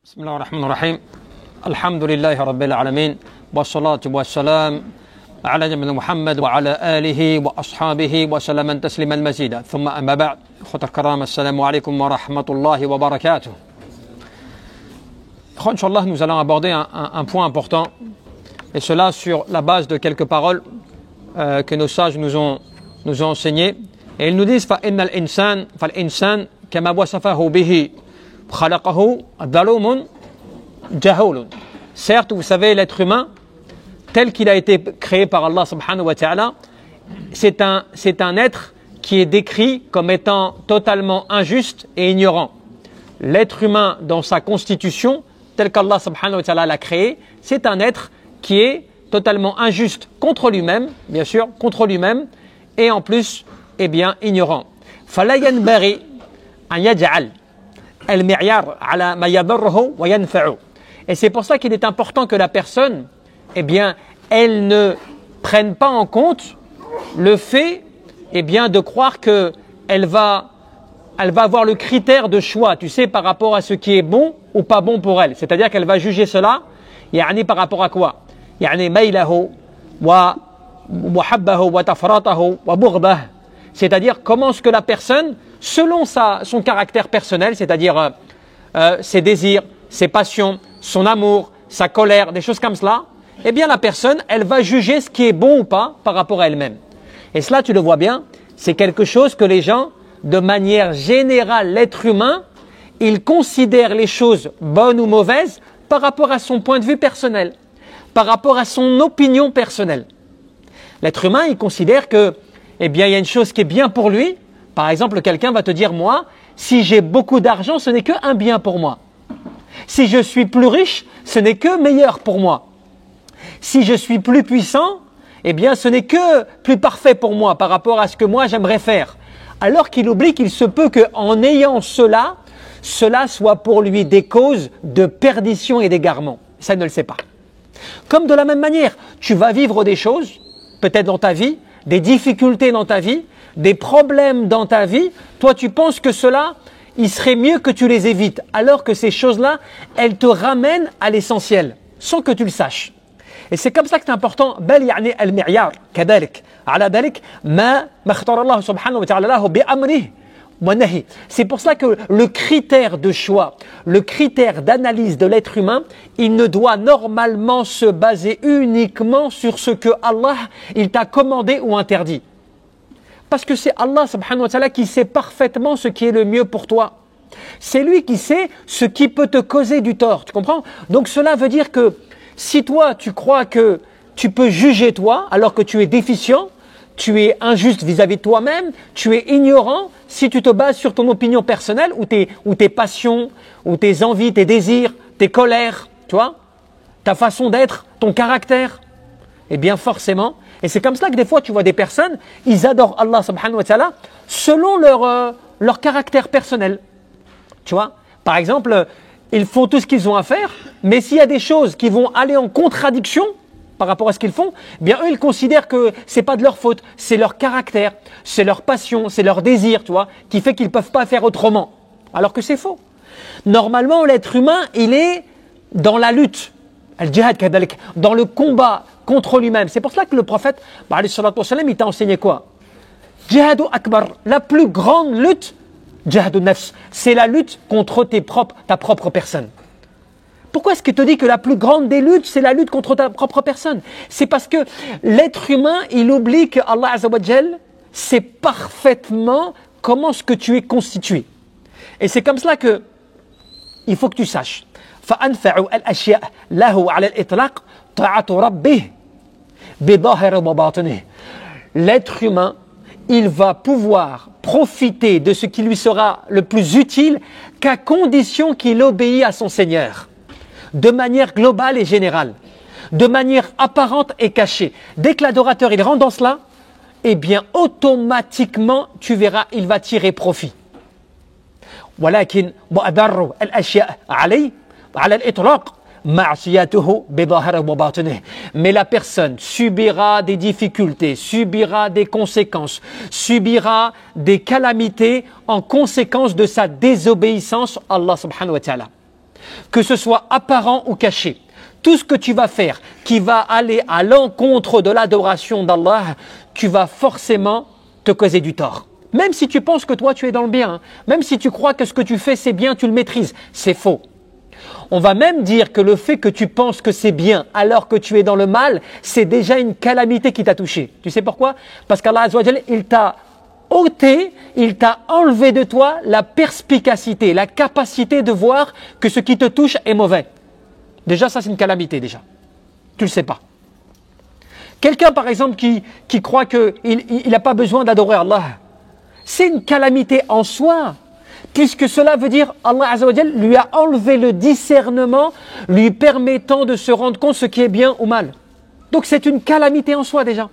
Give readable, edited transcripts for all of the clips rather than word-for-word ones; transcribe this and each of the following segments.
بسم الله الرحمن الرحيم الحمد لله رب العالمين والصلاة والسلام على نبينا محمد وعلى آله وأصحابه وسلم تسليما مزيدا ثم أما بعد إخوة الكرام السلام عليكم ورحمة الله وبركاته. Inch'Allah, nous allons aborder un point important, et cela sur la base de quelques paroles que nos sages nous ont enseignées. Et ils nous disent فَإِنَّ الْإِنسَانَ فَالْإِنسَانَ كَمَا وَصَفَهُ بِهِ خَلَقَهُ ظَلُومٌ جَهُولٌ. Certes, vous savez, l'être humain, tel qu'il a été créé par Allah subhanahu wa ta'ala, c'est un être qui est décrit comme étant totalement injuste et ignorant. L'être humain, dans sa constitution, tel qu'Allah subhanahu wa ta'ala l'a créé, c'est un être qui est totalement injuste contre lui-même, bien sûr, contre lui-même, et en plus, eh bien, ignorant. فَلَا يَنْبَغِي أَنْ يَجْعَلْ الْمِعْيَارَ عَلَى مَا يَضُرُّهُ وَيَنْفَعُهُ. Et c'est pour ça qu'il est important que la personne, eh bien, elle ne prenne pas en compte le fait, eh bien, de croire que elle va avoir le critère de choix, tu sais, par rapport à ce qui est bon ou pas bon pour elle. C'est-à-dire qu'elle va juger cela, يعني par rapport à quoi? يعني ميله ومحبه وتفراطه وبغضه. C'est-à-dire comment est-ce que la personne, selon son caractère personnel, c'est-à-dire ses désirs, ses passions, son amour, sa colère, des choses comme cela, eh bien la personne, elle va juger ce qui est bon ou pas par rapport à elle-même. Et cela, tu le vois bien, c'est quelque chose que les gens, de manière générale, l'être humain, il considère les choses bonnes ou mauvaises par rapport à son point de vue personnel, par rapport à son opinion personnelle. L'être humain, il considère que, eh bien, il y a une chose qui est bien pour lui. Par exemple, quelqu'un va te dire, moi, si j'ai beaucoup d'argent, ce n'est qu'un bien pour moi. Si je suis plus riche, ce n'est que meilleur pour moi. Si je suis plus puissant, eh bien, ce n'est que plus parfait pour moi par rapport à ce que moi j'aimerais faire. Alors qu'il oublie qu'il se peut qu'en ayant cela soit pour lui des causes de perdition et d'égarement. Ça, il ne le sait pas. Comme de la même manière, tu vas vivre des choses, peut-être dans ta vie, des difficultés dans ta vie, des problèmes dans ta vie. Toi, tu penses que cela, il serait mieux que tu les évites, alors que ces choses-là, elles te ramènent à l'essentiel, sans que tu le saches. Et c'est comme ça que c'est important. بل يعني المعيار كذلك على ذلك ما اختار الله سبحانه وتعالى له بأمره ونهي. C'est pour ça que le critère de choix, le critère d'analyse de l'être humain, il ne doit normalement se baser uniquement sur ce que Allah il t'a commandé ou interdit. Parce que c'est Allah subhanahu wa ta'ala qui sait parfaitement ce qui est le mieux pour toi. C'est lui qui sait ce qui peut te causer du tort, tu comprends? Donc cela veut dire que si toi tu crois que tu peux juger toi alors que tu es déficient, tu es injuste vis-à-vis de toi-même, tu es ignorant, si tu te bases sur ton opinion personnelle ou tes passions, ou tes envies, tes désirs, tes colères, tu vois, ta façon d'être, ton caractère, eh bien forcément, et c'est comme cela que des fois tu vois des personnes, ils adorent Allah subhanahu wa ta'ala selon leur caractère personnel. Tu vois, par exemple, ils font tout ce qu'ils ont à faire, mais s'il y a des choses qui vont aller en contradiction par rapport à ce qu'ils font, eh bien eux ils considèrent que c'est pas de leur faute, c'est leur caractère, c'est leur passion, c'est leur désir, tu vois, qui fait qu'ils peuvent pas faire autrement. Alors que c'est faux. Normalement, l'être humain, il est dans la lutte, al-jihad kadalik, dans le combat contre lui-même. C'est pour cela que le prophète, il t'a enseigné quoi? Jihadu akbar, la plus grande lutte, jihadu nafs, c'est la lutte contre ta propre personne. Pourquoi est-ce qu'il te dit que la plus grande des luttes, c'est la lutte contre ta propre personne? C'est parce que l'être humain, il oublie que Allah Azza wa Jal sait parfaitement comment est-ce que tu es constitué. Et c'est comme cela que il faut que tu saches. فَأَنْفَعُ الْأَشْيَاء لَهُ عَلَى الْإِطْلَاقِ طَاعَةُ رَبِّهِ بِظَاهِرِ وَبَاطِنِهِ. L'être humain, il va pouvoir profiter de ce qui lui sera le plus utile qu'à condition qu'il obéit à son Seigneur. De manière globale et générale, de manière apparente et cachée. Dès que l'adorateur il rentre dans cela, eh bien automatiquement tu verras il va tirer profit. ولكن وأضر الأشياء عليه على الإطلاق معصيته بظاهره وباطنه. Mais la personne subira des difficultés, subira des conséquences, subira des calamités en conséquence de sa désobéissance à Allah subhanahu wa ta'ala. que ce soit apparent ou caché. Tout ce que tu vas faire qui va aller à l'encontre de l'adoration d'Allah, tu vas forcément te causer du tort. Même si tu penses que toi tu es dans le bien, même si tu crois que ce que tu fais c'est bien, tu le maîtrises, c'est faux. On va même dire que le fait que tu penses que c'est bien alors que tu es dans le mal, c'est déjà une calamité qui t'a touché. Tu sais pourquoi? Parce qu'Allah Azza wa Jalla, il t'a ôté, il t'a enlevé de toi la perspicacité, la capacité de voir que ce qui te touche est mauvais. Déjà, ça c'est une calamité déjà. Tu le sais pas. Quelqu'un par exemple qui croit qu'il n'a pas besoin d'adorer Allah, c'est une calamité en soi. Puisque cela veut dire Allah Azza wa Jalla lui a enlevé le discernement, lui permettant de se rendre compte ce qui est bien ou mal. Donc c'est une calamité en soi déjà.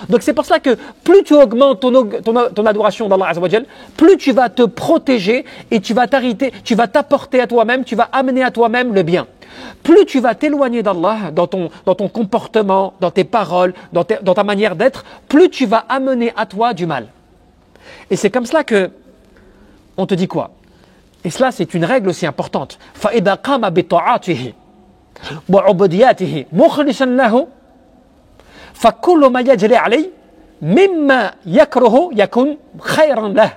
Donc c'est pour cela que plus tu augmentes ton adoration d'Allah Azza wa Jalla, plus tu vas te protéger et tu vas t'apporter à toi-même, tu vas amener à toi-même le bien. Plus tu vas t'éloigner d'Allah dans ton comportement, dans tes paroles, dans ta manière d'être, plus tu vas amener à toi du mal. Et c'est comme cela que on te dit quoi? Et cela, c'est une règle aussi importante. فَإِذَا قَامَ بِطَاعَاتِهِ وَعُبُودِيَاتِهِ مُخْلِصًا لَهُ فَكُلُّ مَا يَجْرِي عَلَيْهِ مِمَّا يَكْرُهُ يَكُنْ خَيْرًا لَهُ.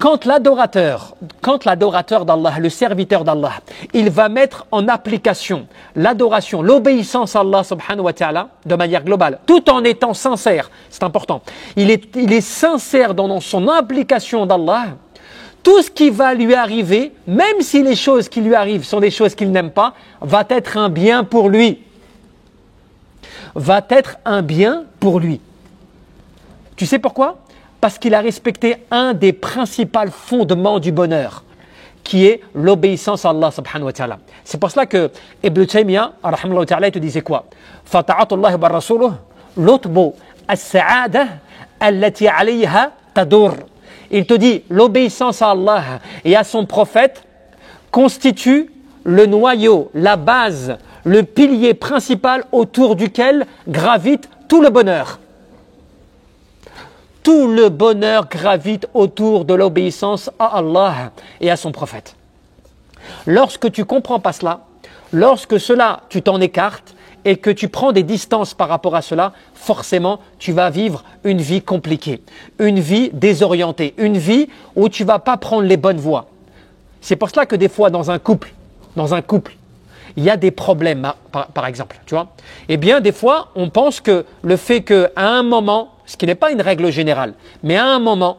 Quand l'adorateur d'Allah, le serviteur d'Allah, il va mettre en application l'adoration, l'obéissance à Allah subhanahu wa ta'ala de manière globale, tout en étant sincère, c'est important. Il est sincère dans son application d'Allah. Tout ce qui va lui arriver, même si les choses qui lui arrivent sont des choses qu'il n'aime pas, va être un bien pour lui. Va être un bien pour lui. Tu sais pourquoi? Parce qu'il a respecté un des principaux fondements du bonheur, qui est l'obéissance à Allah subhanahu wa ta'ala. C'est pour cela que Ibn Taymiyyah, rahimahullah ta'ala, il te disait quoi? Fata'atullahi wa rasuluh, l'utbu as-sa'ada allati alayha tadur. Il te dit, l'obéissance à Allah et à son prophète constitue le noyau, la base, le pilier principal autour duquel gravite tout le bonheur. Tout le bonheur gravite autour de l'obéissance à Allah et à son prophète. Lorsque tu comprends pas cela, lorsque cela, tu t'en écartes et que tu prends des distances par rapport à cela, forcément, tu vas vivre une vie compliquée, une vie désorientée, une vie où tu vas pas prendre les bonnes voies. C'est pour cela que des fois, dans un couple, il y a des problèmes, par exemple, tu vois. Eh bien, des fois, on pense que le fait qu'à un moment, ce qui n'est pas une règle générale, mais à un moment,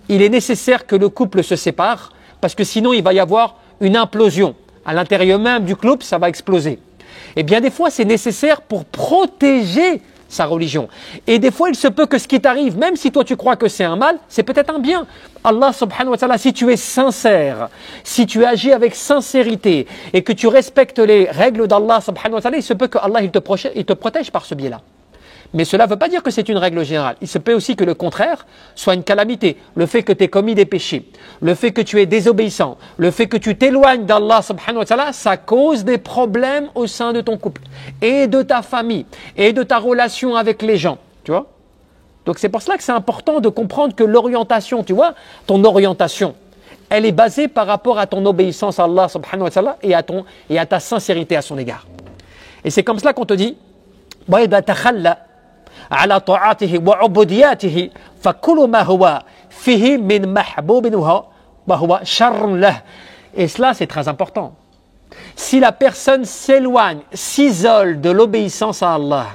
il est nécessaire que le couple se sépare parce que sinon il va y avoir une implosion. À l'intérieur même du couple, ça va exploser. Eh bien, des fois, c'est nécessaire pour protéger sa religion. Et des fois, il se peut que ce qui t'arrive, même si toi tu crois que c'est un mal, c'est peut-être un bien. Allah subhanahu wa ta'ala, si tu es sincère, si tu agis avec sincérité et que tu respectes les règles d'Allah subhanahu wa ta'ala, il se peut que Allah il te protège par ce biais-là. Mais cela ne veut pas dire que c'est une règle générale. Il se peut aussi que le contraire soit une calamité. Le fait que tu aies commis des péchés, le fait que tu es désobéissant, le fait que tu t'éloignes d'Allah subhanahu wa ta'ala, ça cause des problèmes au sein de ton couple et de ta famille et de ta relation avec les gens. Tu vois? Donc c'est pour cela que c'est important de comprendre que l'orientation, tu vois, ton orientation, elle est basée par rapport à ton obéissance à Allah subhanahu wa ta'ala et à ta sincérité à son égard. Et c'est comme cela qu'on te dit, على طاعته وعبودياته فكل ما هو فيه من محبوب وهو شر له. Et cela c'est très important. Si la personne s'éloigne, s'isole de l'obéissance à Allah,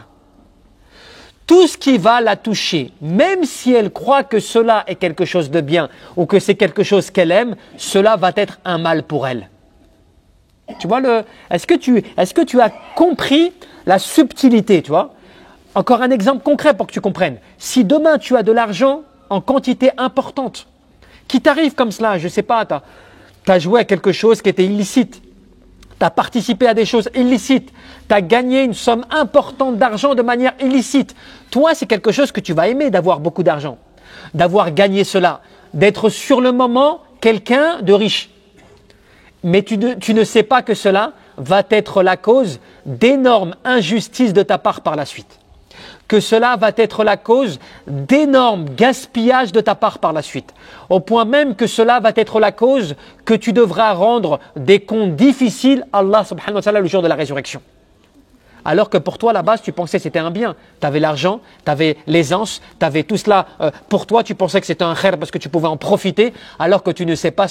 tout ce qui va la toucher, même si elle croit que cela est quelque chose de bien ou que c'est quelque chose qu'elle aime, cela va être un mal pour elle. Tu vois est-ce que tu as compris la subtilité, tu vois? Encore un exemple concret pour que tu comprennes. Si demain tu as de l'argent en quantité importante, qui t'arrive comme cela, je ne sais pas, tu as joué à quelque chose qui était illicite, tu as participé à des choses illicites, tu as gagné une somme importante d'argent de manière illicite. Toi, c'est quelque chose que tu vas aimer d'avoir beaucoup d'argent, d'avoir gagné cela, d'être sur le moment quelqu'un de riche. Mais tu ne sais pas que cela va être la cause d'énormes injustices de ta part par la suite. que cela va être la cause d'énormes gaspillages de ta part par la suite. Au point même que cela va être la cause que tu devras rendre des comptes difficiles à Allah subhanahu wa ta'ala le jour de la résurrection. Alors que pour toi, à la base, tu pensais que c'était un bien. Tu avais l'argent, tu avais l'aisance, tu avais tout cela. Pour toi, tu pensais que c'était un khair parce que tu pouvais en profiter, alors que tu ne sais pas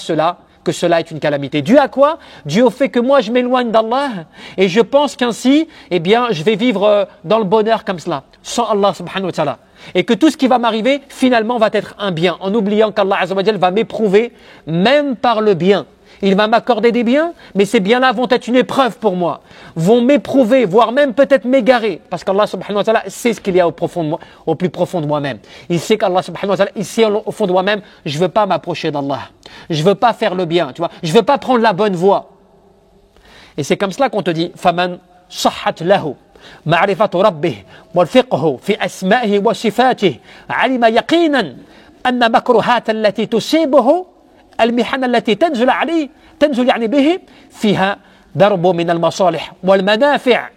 que cela est une calamité. Dû à quoi? Dû au fait que moi, je m'éloigne d'Allah et je pense qu'ainsi, eh bien, je vais vivre dans le bonheur comme cela, sans Allah subhanahu wa ta'ala. Et que tout ce qui va m'arriver, finalement, va être un bien, en oubliant qu'Allah azza wa jal va m'éprouver, même par le bien. Il va m'accorder des biens, mais ces biens-là vont être une épreuve pour moi, vont m'éprouver, voire même peut-être m'égarer, parce qu'Allah subhanahu wa ta'ala sait ce qu'il y a au plus profond de moi-même. Il sait qu'Allah subhanahu wa ta'ala, il sait au fond de moi-même, je veux pas m'approcher d'Allah, je veux pas faire le bien, tu vois, je veux pas prendre la bonne voie. Et c'est comme cela qu'on te dit, faman sahhat lahu معرفة ربه والفقه في أسمائه وصفاته علم يقينا أن مكروهات التي تصيبه المحن التي تنزل يعني به فيها درب من المصالح والمنافع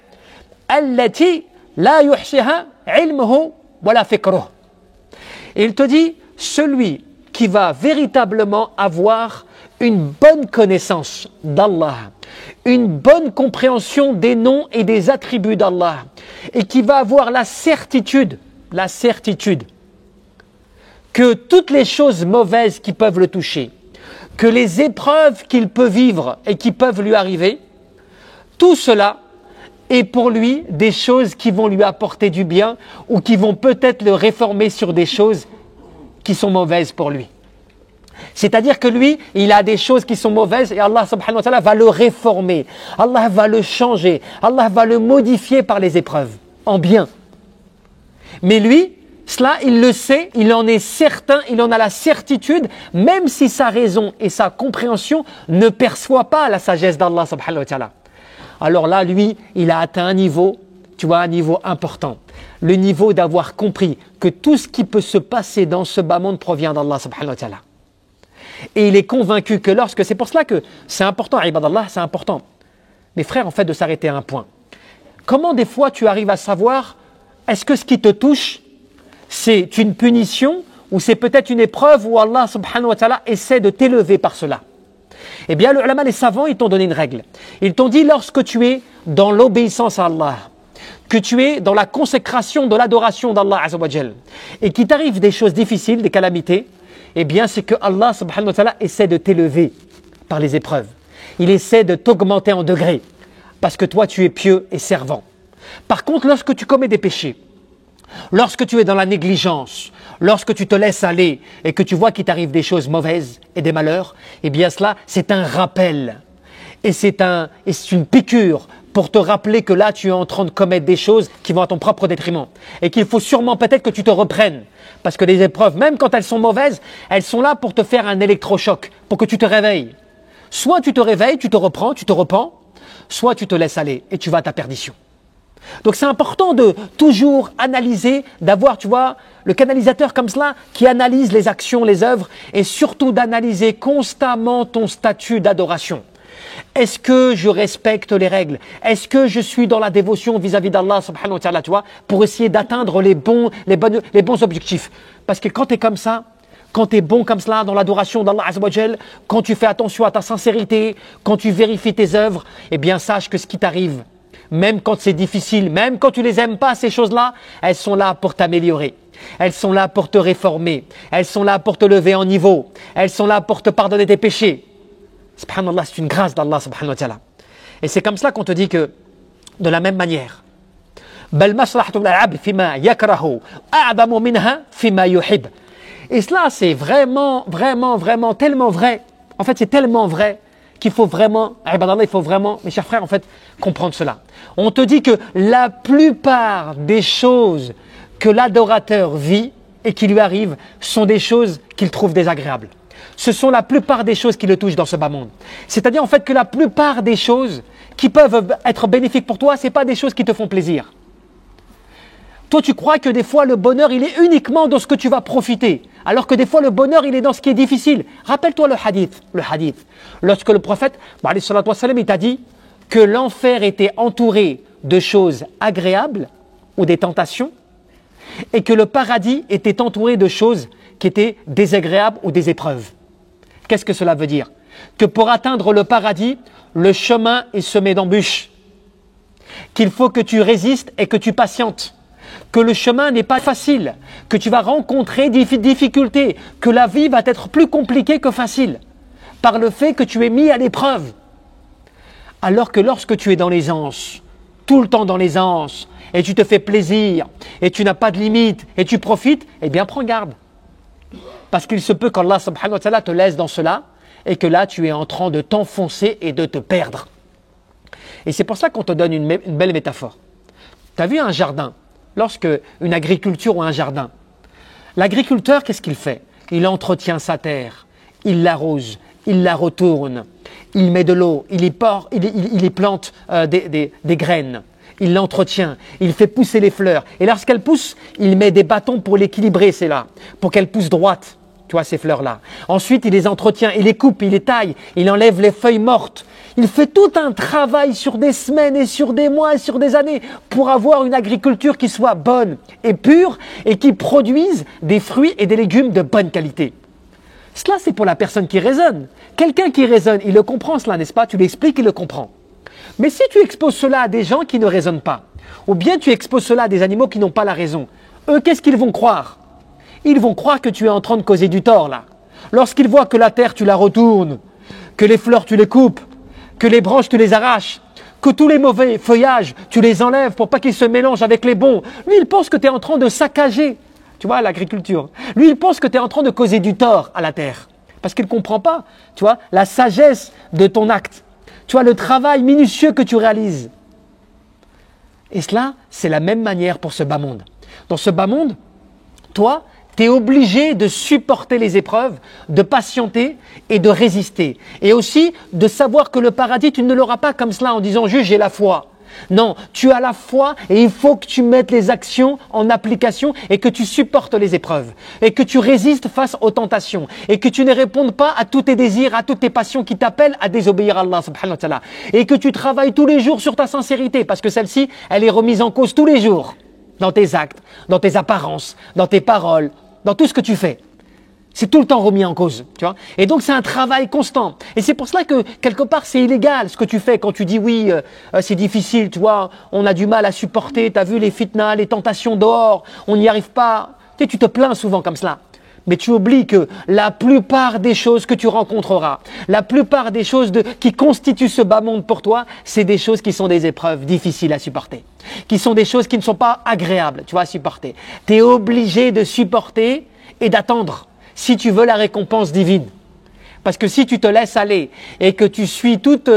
التي لا يحصيها علمه ولا فكره. Il te dit, celui qui va véritablement avoir une bonne connaissance d'Allah, une bonne compréhension des noms et des attributs d'Allah, et qui va avoir la certitude que toutes les choses mauvaises qui peuvent le toucher, que les épreuves qu'il peut vivre et qui peuvent lui arriver, tout cela est pour lui des choses qui vont lui apporter du bien ou qui vont peut-être le réformer sur des choses qui sont mauvaises pour lui. C'est-à-dire que lui, il a des choses qui sont mauvaises et Allah subhanahu wa ta'ala va le réformer, Allah va le changer, Allah va le modifier par les épreuves, en bien. Mais lui, cela, il le sait, il en est certain, il en a la certitude, même si sa raison et sa compréhension ne perçoivent pas la sagesse d'Allah subhanahu wa ta'ala. Alors là, lui, il a atteint un niveau, tu vois, un niveau important. Le niveau d'avoir compris que tout ce qui peut se passer dans ce bas monde provient d'Allah subhanahu wa ta'ala. Et il est convaincu que c'est pour cela que c'est important, ibadallah, c'est important. Mes frères, en fait, de s'arrêter à un point. Comment des fois tu arrives à savoir, est-ce que ce qui te touche, c'est une punition ou c'est peut-être une épreuve où Allah subhanahu wa ta'ala essaie de t'élever par cela? Eh bien, les ulama, les savants, ils t'ont donné une règle. Ils t'ont dit, lorsque tu es dans l'obéissance à Allah, que tu es dans la consécration de l'adoration d'Allah azza wa jal, et qu'il t'arrive des choses difficiles, des calamités, eh bien, c'est que Allah subhanahu wa ta'ala essaie de t'élever par les épreuves. Il essaie de t'augmenter en degrés, parce que toi, tu es pieux et servant. Par contre, lorsque tu commets des péchés, lorsque tu es dans la négligence, lorsque tu te laisses aller et que tu vois qu'il t'arrive des choses mauvaises et des malheurs, eh bien cela, c'est un rappel. Et c'est une piqûre pour te rappeler que là, tu es en train de commettre des choses qui vont à ton propre détriment. Et qu'il faut sûrement peut-être que tu te reprennes. Parce que les épreuves, même quand elles sont mauvaises, elles sont là pour te faire un électrochoc, pour que tu te réveilles. Soit tu te réveilles, tu te reprends, tu te repens, soit tu te laisses aller et tu vas à ta perdition. Donc c'est important de toujours analyser, d'avoir, tu vois, le canalisateur comme cela qui analyse les actions, les œuvres et surtout d'analyser constamment ton statut d'adoration. Est-ce que je respecte les règles? Est-ce que je suis dans la dévotion vis-à-vis d'Allah subhanahu wa ta'ala, tu vois, pour essayer d'atteindre les bons objectifs? Parce que quand tu es comme ça, quand tu es bon comme cela dans l'adoration d'Allah azza wa jal, quand tu fais attention à ta sincérité, quand tu vérifies tes œuvres, eh bien sache que ce qui t'arrive, même quand c'est difficile, même quand tu les aimes pas, ces choses-là, elles sont là pour t'améliorer. Elles sont là pour te réformer. Elles sont là pour te lever en niveau. Elles sont là pour te pardonner tes péchés. Subhanallah, c'est une grâce d'Allah subhanahu wa ta'ala. Et c'est comme cela qu'on te dit que, de la même manière, et cela, c'est vraiment, vraiment, vraiment tellement vrai. En fait, c'est tellement vrai qu'il faut vraiment, mes chers frères, en fait, comprendre cela. On te dit que la plupart des choses que l'adorateur vit et qui lui arrivent sont des choses qu'il trouve désagréables. Ce sont la plupart des choses qui le touchent dans ce bas monde. C'est-à-dire en fait que la plupart des choses qui peuvent être bénéfiques pour toi, ce n'est pas des choses qui te font plaisir. Toi, tu crois que des fois le bonheur, il est uniquement dans ce que tu vas profiter. Alors que des fois, le bonheur, il est dans ce qui est difficile. Rappelle-toi le hadith. Lorsque le prophète, il t'a dit que l'enfer était entouré de choses agréables ou des tentations et que le paradis était entouré de choses qui étaient désagréables ou des épreuves. Qu'est-ce que cela veut dire? Que pour atteindre le paradis, le chemin est semé d'embûches, qu'il faut que tu résistes et que tu patientes, que le chemin n'est pas facile, que tu vas rencontrer des difficultés, que la vie va être plus compliquée que facile, par le fait que tu es mis à l'épreuve. Alors que lorsque tu es dans l'aisance, tout le temps dans l'aisance, et tu te fais plaisir, et tu n'as pas de limite, et tu profites, eh bien prends garde. Parce qu'il se peut qu'Allah subhanahu wa ta'ala te laisse dans cela, et que là tu es en train de t'enfoncer et de te perdre. Et c'est pour ça qu'on te donne une belle métaphore. Tu as vu un jardin, lorsque une agriculture ou un jardin, l'agriculteur, qu'est-ce qu'il fait? Il entretient sa terre, il l'arrose, il la retourne, il met de l'eau, il y plante des graines, il l'entretient, il fait pousser les fleurs. Et lorsqu'elles poussent, il met des bâtons pour l'équilibrer, c'est là, pour qu'elles poussent droites, tu vois, ces fleurs-là. Ensuite, il les entretient, il les coupe, il les taille, il enlève les feuilles mortes. Il fait tout un travail sur des semaines et sur des mois et sur des années pour avoir une agriculture qui soit bonne et pure et qui produise des fruits et des légumes de bonne qualité. Cela, c'est pour la personne qui raisonne. Quelqu'un qui raisonne, il le comprend cela, n'est-ce pas? Tu lui expliques, il le comprend. Mais si tu exposes cela à des gens qui ne raisonnent pas, ou bien tu exposes cela à des animaux qui n'ont pas la raison, eux, qu'est-ce qu'ils vont croire? Ils vont croire que tu es en train de causer du tort, là. Lorsqu'ils voient que la terre, tu la retournes, que les fleurs, tu les coupes, que les branches, tu les arraches, que tous les mauvais feuillages, tu les enlèves pour pas qu'ils se mélangent avec les bons. Lui, il pense que tu es en train de saccager, tu vois, l'agriculture. Lui, il pense que tu es en train de causer du tort à la terre. Parce qu'il ne comprend pas, tu vois, la sagesse de ton acte. Tu vois, le travail minutieux que tu réalises. Et cela, c'est la même manière pour ce bas monde. Dans ce bas monde, toi, tu es obligé de supporter les épreuves, de patienter et de résister. Et aussi de savoir que le paradis, tu ne l'auras pas comme cela en disant « juste j'ai la foi ». Non, tu as la foi et il faut que tu mettes les actions en application et que tu supportes les épreuves. Et que tu résistes face aux tentations. Et que tu ne répondes pas à tous tes désirs, à toutes tes passions qui t'appellent à désobéir à Allah subhanahu wa ta'ala. Et que tu travailles tous les jours sur ta sincérité parce que celle-ci, elle est remise en cause tous les jours. Dans tes actes, dans tes apparences, dans tes paroles, dans tout ce que tu fais. C'est tout le temps remis en cause, tu vois. Et donc c'est un travail constant. Et c'est pour cela que quelque part c'est illégal ce que tu fais quand tu dis oui, c'est difficile, tu vois, on a du mal à supporter, tu as vu les fitnas, les tentations dehors, on n'y arrive pas. Tu te plains souvent comme cela. Mais tu oublies que la plupart des choses que tu rencontreras, la plupart des choses qui constituent ce bas monde pour toi, c'est des choses qui sont des épreuves difficiles à supporter. Qui sont des choses qui ne sont pas agréables, tu vois, à supporter. Tu es obligé de supporter et d'attendre si tu veux la récompense divine. Parce que si tu te laisses aller et que tu suis toutes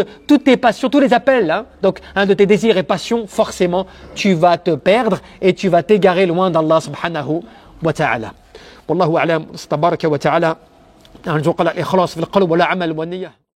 tes passions, tous les appels, hein, donc un de tes désirs et passions, forcément, tu vas te perdre et tu vas t'égarer loin d'Allah subhanahu wa ta'ala. والله أعلم تبارك وتعالى أن نرجو الإخلاص في القلب ولا عمل والنية